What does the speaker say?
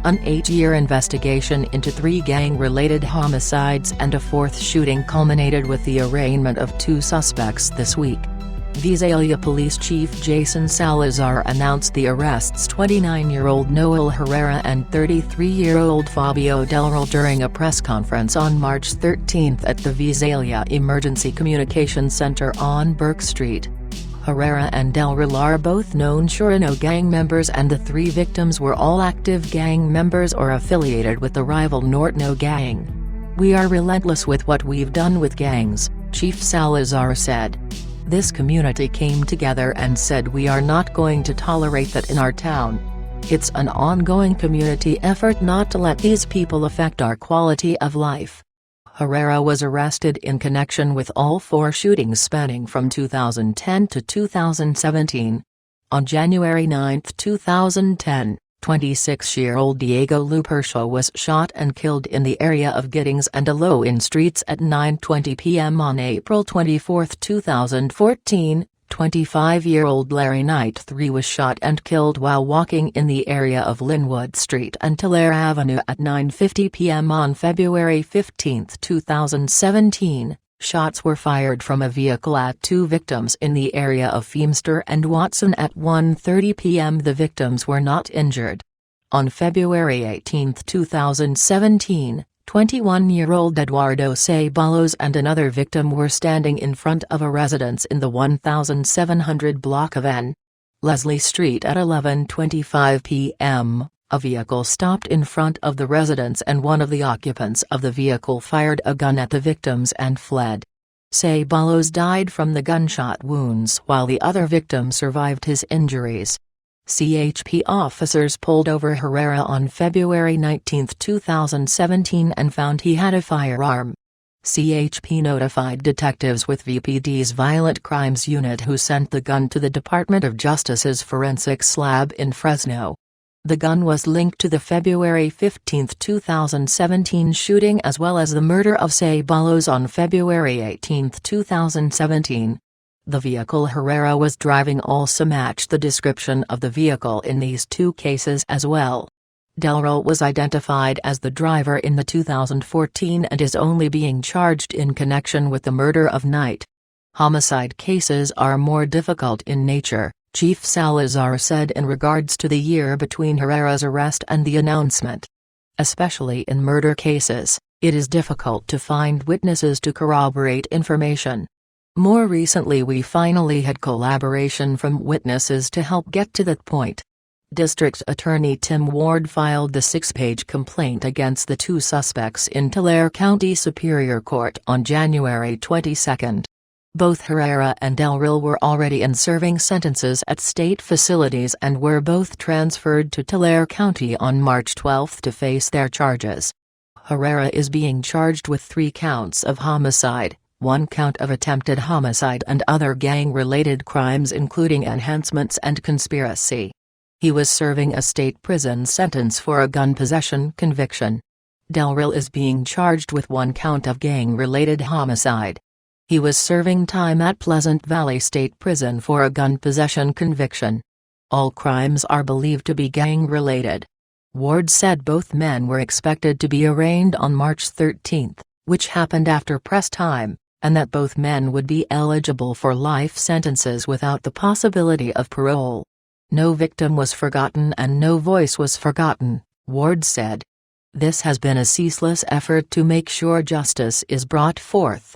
An 8-year investigation into 3 gang-related homicides and a 4th shooting culminated with the arraignment of 2 suspects this week. Visalia Police Chief Jason Salazar announced the arrests 29-year-old Noel Herrera and 33-year-old Fabio Del Real during a press conference on March 13 at the Visalia Emergency Communications Center on Burke Street. Herrera and Del Real are both known Sureno gang members, and the 3 victims were all active gang members or affiliated with the rival Sureno gang. "We are relentless with what we've done with gangs," Chief Salazar said. "This community came together and said we are not going to tolerate that in our town. It's an ongoing community effort not to let these people affect our quality of life." Herrera was arrested in connection with all 4 shootings spanning from 2010 to 2017. On January 9, 2010, 26-year-old Diego Lupercio was shot and killed in the area of Giddings and Aloin Streets at 9:20 p.m. On April 24, 2014, 25-year-old Larry Knight III was shot and killed while walking in the area of Linwood Street and Tulare Avenue at 9:50 p.m. On February 15, 2017. Shots were fired from a vehicle at 2 victims in the area of Feimster and Watson at 1:30 p.m. The victims were not injured. On February 18, 2017, 21-year-old Eduardo Ceballos and another victim were standing in front of a residence in the 1700 block of N. Leslie Street at 11:25 p.m. A vehicle stopped in front of the residence and one of the occupants of the vehicle fired a gun at the victims and fled. Ceballos died from the gunshot wounds while the other victim survived his injuries. CHP officers pulled over Herrera on February 19, 2017 and found he had a firearm. CHP notified detectives with VPD's Violent Crimes Unit, who sent the gun to the Department of Justice's Forensics Lab in Fresno. The gun was linked to the February 15, 2017 shooting as well as the murder of Ceballos on February 18, 2017. The vehicle Herrera was driving also matched the description of the vehicle in these 2 cases as well. Del Real was identified as the driver in the 2014 and is only being charged in connection with the murder of Knight. Homicide cases are more difficult in nature, Chief Salazar said in regards to the year between Herrera's arrest and the announcement. Especially in murder cases, it is difficult to find witnesses to corroborate information. More recently we finally had collaboration from witnesses to help get to that point. District Attorney Tim Ward filed the 6-page complaint against the 2 suspects in Tulare County Superior Court on January 22. Both Herrera and Del Real were already in serving sentences at state facilities and were both transferred to Tulare County on March 12 to face their charges. Herrera is being charged with 3 counts of homicide, 1 count of attempted homicide and other gang-related crimes including enhancements and conspiracy. He was serving a state prison sentence for a gun possession conviction. Del Real is being charged with 1 count of gang-related homicide. He was serving time at Pleasant Valley State Prison for a gun possession conviction. All crimes are believed to be gang-related. Ward said both men were expected to be arraigned on March 13, which happened after press time, and that both men would be eligible for life sentences without the possibility of parole. "No victim was forgotten and no voice was forgotten," Ward said. "This has been a ceaseless effort to make sure justice is brought forth.